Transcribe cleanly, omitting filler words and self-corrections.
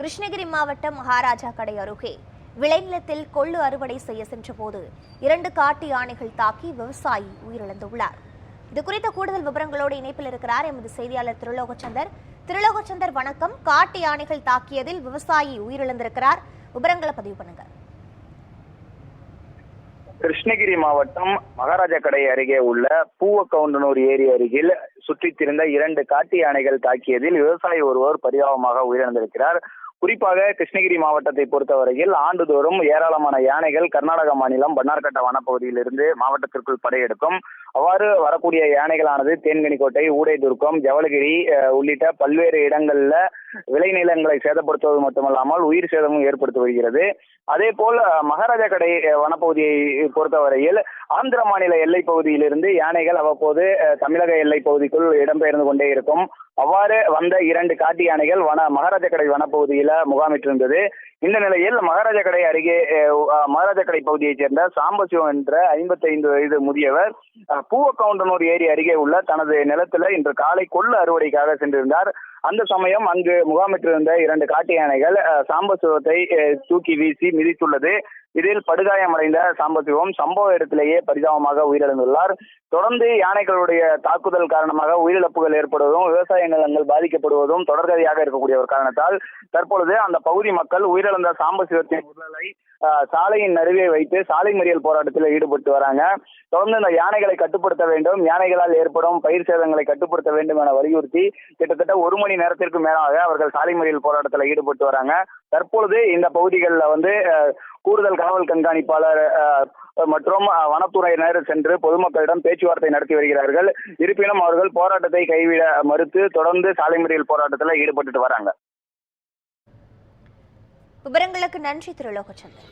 கிருஷ்ணகிரி மாவட்டம் மகாராஜா கடை அருகே விளைநிலத்தில் கொள்ளு அறுவடை செய்ய சென்றபோது 2 காட்டு யானைகள் தாக்கி விவசாயி உயிரிழந்துள்ளார். இதுகுறித்த கூடுதல் விவரங்களோடு இணைப்பில் இருக்கிறார் எமது செய்தியாளர் திருலோகச்சந்தர். திருலோகச்சந்தர், வணக்கம். காட்டு யானைகள் தாக்கியதில் விவசாயி உயிரிழந்திருக்கிறார், விவரங்களை பதிவு பண்ணுங்க. கிருஷ்ணகிரி மாவட்டம் மகாராஜா கடை அருகே உள்ள பூவக்கவுண்டனூர் ஏரி அருகில் சுற்றித் திரிந்த 2 காட்டு யானைகள் தாக்கியதில் விவசாயி ஒருவர் பரிதாபமாக உயிரிழந்திருக்கிறார். குறிப்பாக கிருஷ்ணகிரி மாவட்டத்தை பொறுத்தவரையில் ஆண்டுதோறும் ஏராளமான யானைகள் கர்நாடக மாநிலம் பன்னார்கட்ட வனப்பகுதியில் இருந்து மாவட்டத்திற்குள் படையெடுக்கும். அவ்வாறு வரக்கூடிய யானைகளானது தேன்கனிக்கோட்டை, ஊடைதுர்க்கம், ஜவளகிரி உள்ளிட்ட பல்வேறு இடங்கள்ல விளைநிலங்களை சேதப்படுத்துவது மட்டுமல்லாமல் உயிர் சேதமும் ஏற்படுத்தி வருகிறது. அதே போல் மகாராஜா கடை வனப்பகுதியை பொறுத்தவரையில் ஆந்திர மாநில எல்லை பகுதியிலிருந்து யானைகள் அவ்வப்போது தமிழக எல்லை பகுதிக்குள் இடம்பெயர்ந்து கொண்டே இருக்கும். அவ்வாறு வந்த 2 காட்டு யானைகள் மகாராஜா கடை வனப்பகுதியில முகாமிட்டிருந்தது. இந்த நிலையில் மகாராஜா கடை அருகே மகாராஜா கடை பகுதியைச் சேர்ந்த சாம்பசிவம் என்ற 55 வயது முதியவர் பூவக்கவுண்டனூர் ஏரி அருகே உள்ள தனது நிலத்துல இன்று காலை கொள்ளு அறுவடைக்காக சென்றிருந்தார். அந்த சமயம் அங்கு முகாமிட்டிருந்த 2 காட்டு யானைகள் சாம்பசிவத்தை தூக்கி வீசி மிதித்துள்ளது. இதில் படுகாயமடைந்த சாம்பசிவம் சம்பவ இடத்திலேயே பரிதாபமாக உயிரிழந்துள்ளார். தொடர்ந்து யானைகளுடைய தாக்குதல் காரணமாக உயிரிழப்புகள் ஏற்படுவதும் விவசாய நிலங்கள் பாதிக்கப்படுவதும் தொடர்கதையாக இருக்கக்கூடிய ஒரு காரணத்தால் தற்பொழுது அந்த பகுதி மக்கள் உயிரிழந்த சாம்பசிவத்தின் உடலை சாலையின் நடுவே வைத்து சாலை மறியல் போராட்டத்தில் ஈடுபட்டு வராங்க. தொடர்ந்து இந்த யானைகளை கட்டுப்படுத்த வேண்டும், யானைகளால் ஏற்படும் பயிர் சேதங்களை கட்டுப்படுத்த வேண்டும் என வலியுறுத்தி கிட்டத்தட்ட 1 மணி நேரத்திற்கு மேலாக அவர்கள் சாலை மறியல் போராட்டத்தில் ஈடுபட்டு வராங்க. தற்பொழுது இந்த பகுதிகளில் கூடுதல் காவல் கண்காணிப்பாளர் மற்றும் வனத்துறையினர் சென்று பொதுமக்களிடம் பேச்சுவார்த்தை நடத்தி வருகிறார்கள். இருப்பினும் அவர்கள் போராட்டத்தை கைவிட மறுத்து தொடர்ந்து சாலை மறியல் போராட்டத்தில் ஈடுபட்டு வராங்க. விவரங்களுக்கு நன்றி திருலோகச்சந்தர்.